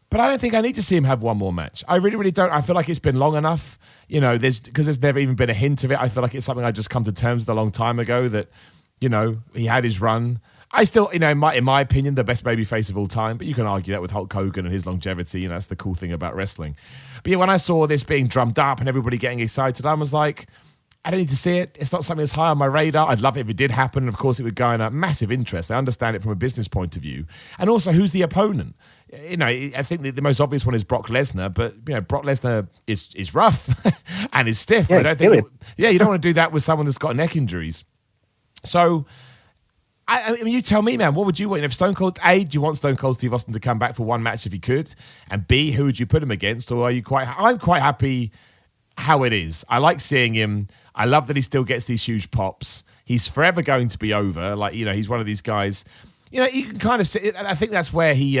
But I don't think I need to see him have one more match. I really, really don't. I feel like it's been long enough. Because there's never even been a hint of it. I feel like it's something I just come to terms with a long time ago that, he had his run. I still, in my opinion, the best babyface of all time. But you can argue that with Hulk Hogan and his longevity. That's the cool thing about wrestling. But yeah, when I saw this being drummed up and everybody getting excited, I was like, I don't need to see it. It's not something that's high on my radar. I'd love it if it did happen. And of course, it would garner massive interest. I understand it from a business point of view. And also, who's the opponent? I think the most obvious one is Brock Lesnar, but Brock Lesnar is rough and is stiff. Yeah, I don't think. You don't want to do that with someone that's got neck injuries. So, I mean, you tell me, man. What would you want if Stone Cold? A, do you want Stone Cold Steve Austin to come back for one match if he could? And B, who would you put him against? Or are you I'm quite happy how it is. I like seeing him. I love that he still gets these huge pops. He's forever going to be over. Like he's one of these guys. You can kind of see. I think that's where he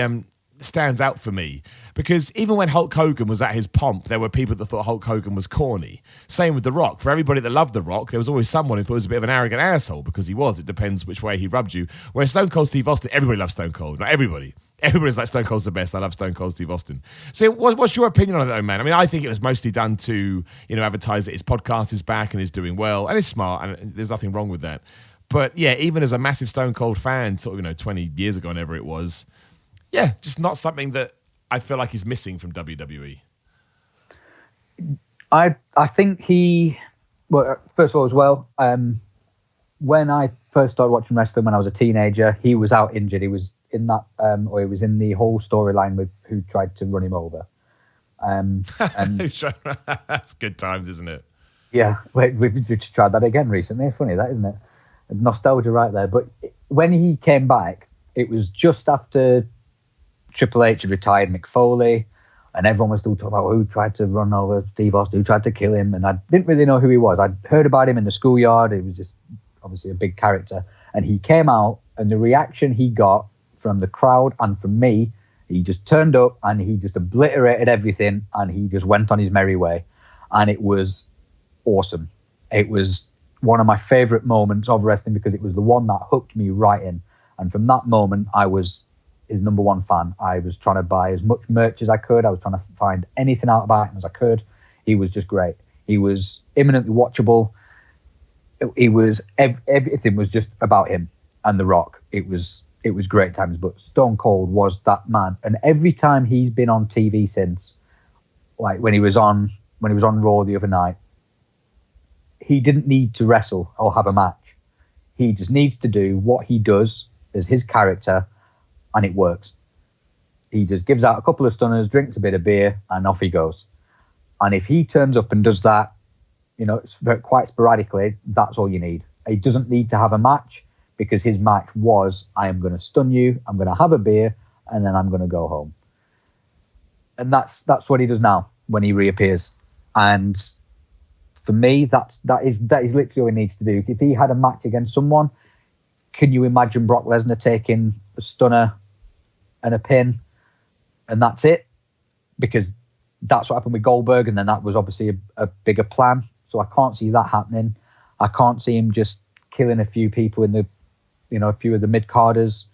stands out for me, because even when Hulk Hogan was at his pomp, there were people that thought Hulk Hogan was corny. Same with The Rock. For everybody that loved The Rock, there was always someone who thought he was a bit of an arrogant asshole, because he was. It depends which way he rubbed you. Whereas Stone Cold Steve Austin, everybody loves Stone Cold. Not everybody. Everybody's like, Stone Cold's the best. I love Stone Cold Steve Austin. So what's your opinion on it, though, man? I mean, I think it was mostly done to, advertise that his podcast is back and is doing well, and it's smart, and there's nothing wrong with that. But yeah, even as a massive Stone Cold fan, sort of, 20 years ago, whenever it was, yeah, just not something that I feel like he's missing from WWE. I think first of all, as well, when I first started watching wrestling when I was a teenager, he was out injured. He was in that, or he was in the whole storyline with who tried to run him over. And that's good times, isn't it? Yeah, we've just tried that again recently. Funny that, isn't it? Nostalgia right there. But when he came back, it was just after Triple H had retired Mick Foley, and everyone was still talking about who tried to run over Steve Austin, who tried to kill him, and I didn't really know who he was. I'd heard about him in the schoolyard. He was just obviously a big character, and he came out, and the reaction he got from the crowd and from me, he just turned up and he just obliterated everything, and he just went on his merry way, and it was awesome. It was one of my favorite moments of wrestling, because it was the one that hooked me right in, and from that moment I was his number one fan. I was trying to buy as much merch as I could. I was trying to find anything out about him as I could. He was just great. He was imminently watchable. He was everything was just about him and The Rock. It was great times. But Stone Cold was that man. And every time he's been on TV since, like when he was on Raw the other night, he didn't need to wrestle or have a match. He just needs to do what he does as his character, and it works. He just gives out a couple of stunners, drinks a bit of beer, and off he goes. And if he turns up and does that, quite sporadically, that's all you need. He doesn't need to have a match, because his match was, I am going to stun you, I'm going to have a beer, and then I'm going to go home. And that's what he does now when he reappears. And for me, that is literally all he needs to do. If he had a match against someone, can you imagine Brock Lesnar taking a stunner and a pin, and that's it? Because that's what happened with Goldberg, and then that was obviously a bigger plan. So I can't see that happening. I can't see him just killing a few people in a few of the mid-carders.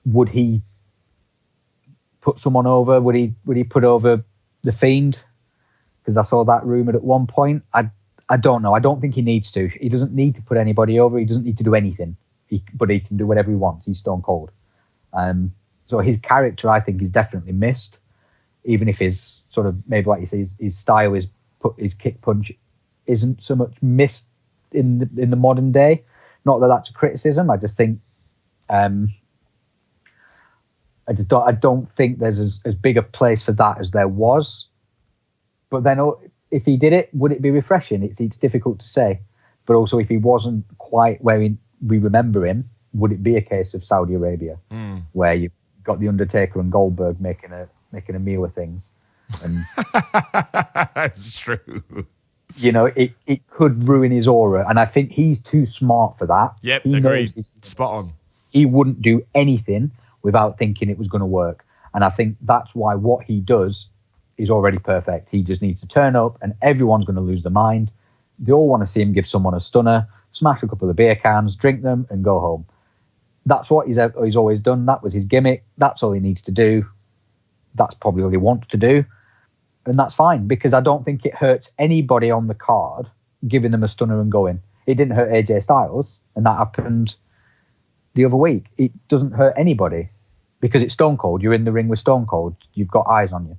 Would he put someone over? Would he put over The Fiend? Because I saw that rumored at one point. I don't know. I don't think he needs to. He doesn't need to put anybody over. He doesn't need to do anything. But he can do whatever he wants. He's Stone Cold. So his character, I think, is definitely missed. Even if his sort of, maybe like you say, his style, his kick punch isn't so much missed in the modern day. Not that that's a criticism. I just think, I don't think there's as big a place for that as there was. But then, if he did it, would it be refreshing? It's difficult to say. But also, if he wasn't quite where we remember him, would it be a case of Saudi Arabia, where you got the Undertaker and Goldberg making a meal of things? And that's true. It could ruin his aura, and I think he's too smart for that. Yep, he agreed. Spot on. He wouldn't do anything without thinking it was going to work, and I think that's why what he does is already perfect. He just needs to turn up, and everyone's going to lose their mind. They all want to see him give someone a stunner, smash a couple of beer cans, drink them, and go home. That's what he's always done. That was his gimmick. That's all he needs to do. That's probably all he wants to do. And that's fine, because I don't think it hurts anybody on the card giving them a stunner and going. It didn't hurt AJ Styles, and that happened the other week. It doesn't hurt anybody because it's Stone Cold. You're in the ring with Stone Cold. You've got eyes on you.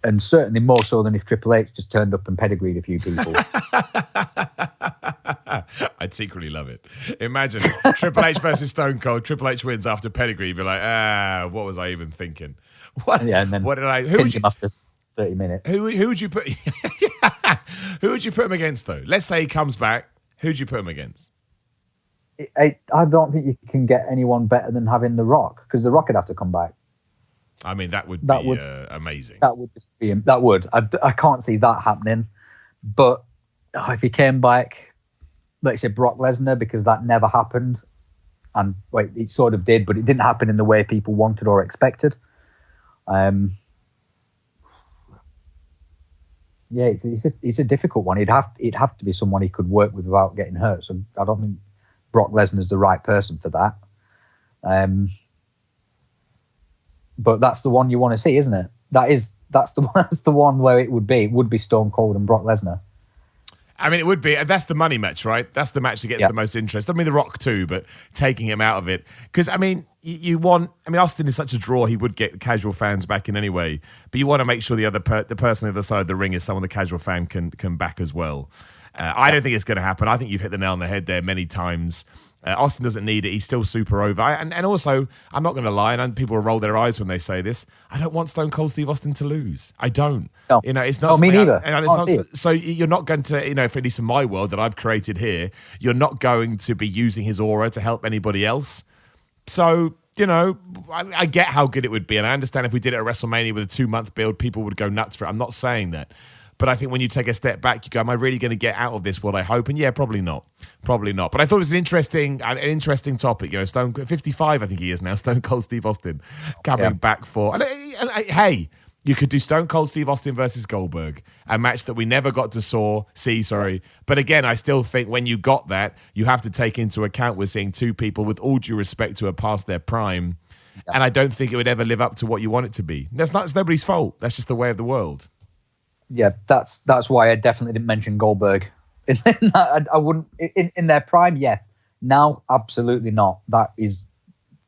And certainly more so than if Triple H just turned up and pedigreed a few people. I'd secretly love it. Imagine Triple H versus Stone Cold. Triple H wins after pedigree. You'd be like, what was I even thinking? What? Yeah, and then what did I? Who would you after 30 minutes? Who would you put? Who would you put him against though? Let's say he comes back. Who'd you put him against? I don't think you can get anyone better than having The Rock, because The Rock would have to come back. I mean, that would be amazing. That would just be. That would. I can't see that happening. But if he came back, let's say Brock Lesnar, because that never happened, and wait, it sort of did, but it didn't happen in the way people wanted or expected. Yeah, it's a difficult one. It'd have to be someone he could work with without getting hurt. So I don't think Brock Lesnar's the right person for that. But that's the one you want to see, isn't it? That's the one where it would be Stone Cold and Brock Lesnar. I mean, it would be. That's the money match, right? That's the match that gets the most interest. I mean, The Rock too, but taking him out of it. Because, I mean, you want... I mean, Austin is such a draw, he would get casual fans back in anyway. But you want to make sure the person on the other side of the ring is someone the casual fan can back as well. I don't think it's going to happen. I think you've hit the nail on the head there many times. Austin doesn't need it. He's still super over. And also, I'm not going to lie, and people will roll their eyes when they say this, I don't want Stone Cold Steve Austin to lose. I don't. No. It's not... me neither. So you're not going to, for at least in my world that I've created here, you're not going to be using his aura to help anybody else. So... I get how good it would be, and I understand if we did it at WrestleMania with a 2-month build, people would go nuts for it. I'm not saying that. But I think when you take a step back, you go, am I really going to get out of this what I hope? And yeah, probably not. Probably not. But I thought it was an interesting topic. Stone 55, I think he is now, Stone Cold Steve Austin coming back for... And hey, you could do Stone Cold Steve Austin versus Goldberg, a match that we never got to see. But again, I still think when you got that, you have to take into account we're seeing two people, with all due respect, who are past their prime. Yeah. And I don't think it would ever live up to what you want it to be. It's nobody's fault. That's just the way of the world. Yeah, that's why I definitely didn't mention Goldberg. I wouldn't in their prime. Yes, now absolutely not. That is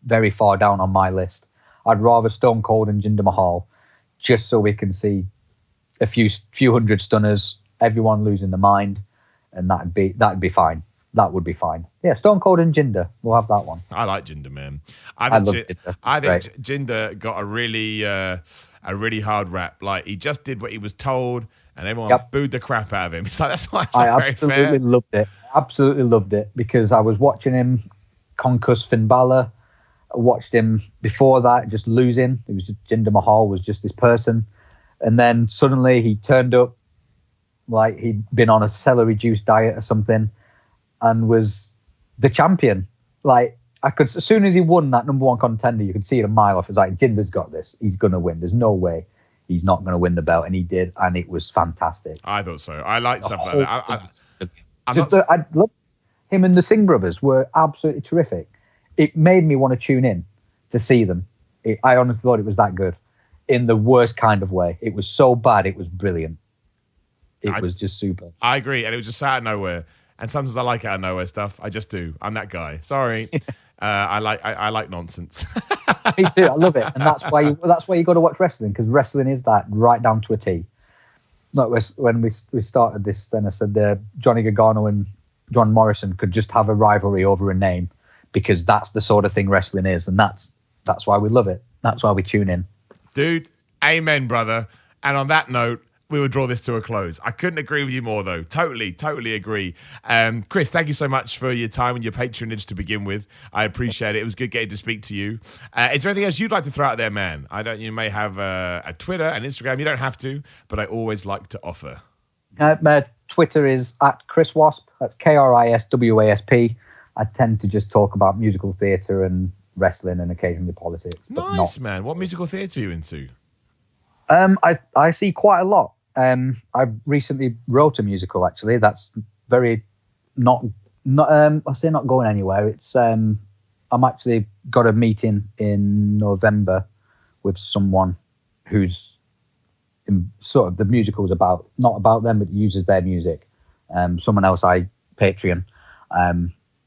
very far down on my list. I'd rather Stone Cold and Jinder Mahal, just so we can see a few hundred stunners, everyone losing their mind, and that'd be fine. That would be fine. Yeah, Stone Cold and Jinder. We'll have that one. I like Jinder, man. I love Jinder. I think Jinder got a really hard rap. Like, he just did what he was told, and everyone booed the crap out of him. It's like, that's why it's not very fair. I absolutely loved it. Absolutely loved it, because I was watching him concuss Finn Balor. I watched him before that just losing. It was just Jinder Mahal was just this person, and then suddenly he turned up like he'd been on a celery juice diet or something, and was the champion. Like, as soon as he won that number one contender, you could see it a mile off. It was like, Jinder's got this. He's going to win. There's no way he's not going to win the belt. And he did. And it was fantastic. I thought so. I liked stuff like that. I love him, and the Singh brothers were absolutely terrific. It made me want to tune in to see them. I honestly thought it was that good, in the worst kind of way. It was so bad. It was brilliant. It was just super. I agree. And it was just out of nowhere. And sometimes I like out of nowhere stuff. I just do. I'm that guy. Sorry. I like nonsense. Me too. I love it, and that's why you got to watch wrestling, because wrestling is that right down to a T. Like when we started this, then I said Johnny Gargano and John Morrison could just have a rivalry over a name, because that's the sort of thing wrestling is, and that's why we love it. That's why we tune in. Dude, amen, brother. And on that note, we would draw this to a close. I couldn't agree with you more, though. Totally agree. Chris, thank you so much for your time and your patronage to begin with. I appreciate it. It was good getting to speak to you. Is there anything else you'd like to throw out there, man? You may have a Twitter and Instagram. You don't have to, but I always like to offer. My Twitter is @ChrisWasp. That's KrisWasp. I tend to just talk about musical theatre and wrestling and occasionally politics. Nice, man. What musical theatre are you into? I see quite a lot. I recently wrote a musical. Actually, that's very not. I say not going anywhere. It's I'm actually got a meeting in November with someone who's sort of the musical's about not about them, but uses their music. Someone else I Patreon.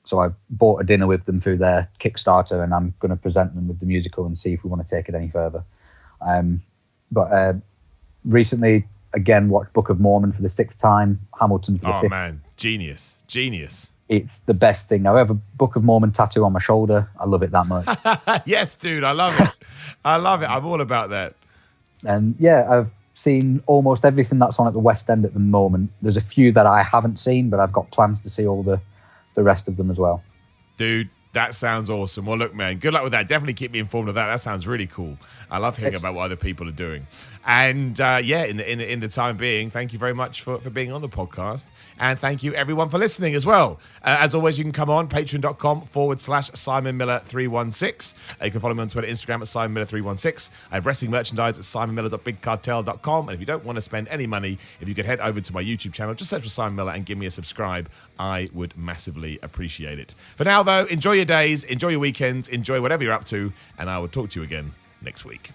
So I bought a dinner with them through their Kickstarter, and I'm going to present them with the musical and see if we want to take it any further. But recently, again, watched Book of Mormon for the 6th time, Hamilton for the 5th. Oh, man. Genius. It's the best thing. I have a Book of Mormon tattoo on my shoulder. I love it that much. Yes, dude. I love it. I'm all about that. And yeah, I've seen almost everything that's on at the West End at the moment. There's a few that I haven't seen, but I've got plans to see all the rest of them as well. Dude, that sounds awesome. Well, look, man, good luck with that. Definitely keep me informed of that. That sounds really cool. I love hearing about what other people are doing. And in the time being, thank you very much for being on the podcast. And thank you, everyone, for listening as well. As always, you can come on patreon.com/Simon Miller 316. You can follow me on Twitter, Instagram at Simon Miller 316. I have wrestling merchandise at simonmiller.bigcartel.com. And if you don't want to spend any money, if you could head over to my YouTube channel, just search for Simon Miller and give me a subscribe. I would massively appreciate it. For now, though, enjoy your days, enjoy your weekends, enjoy whatever you're up to, and I will talk to you again next week.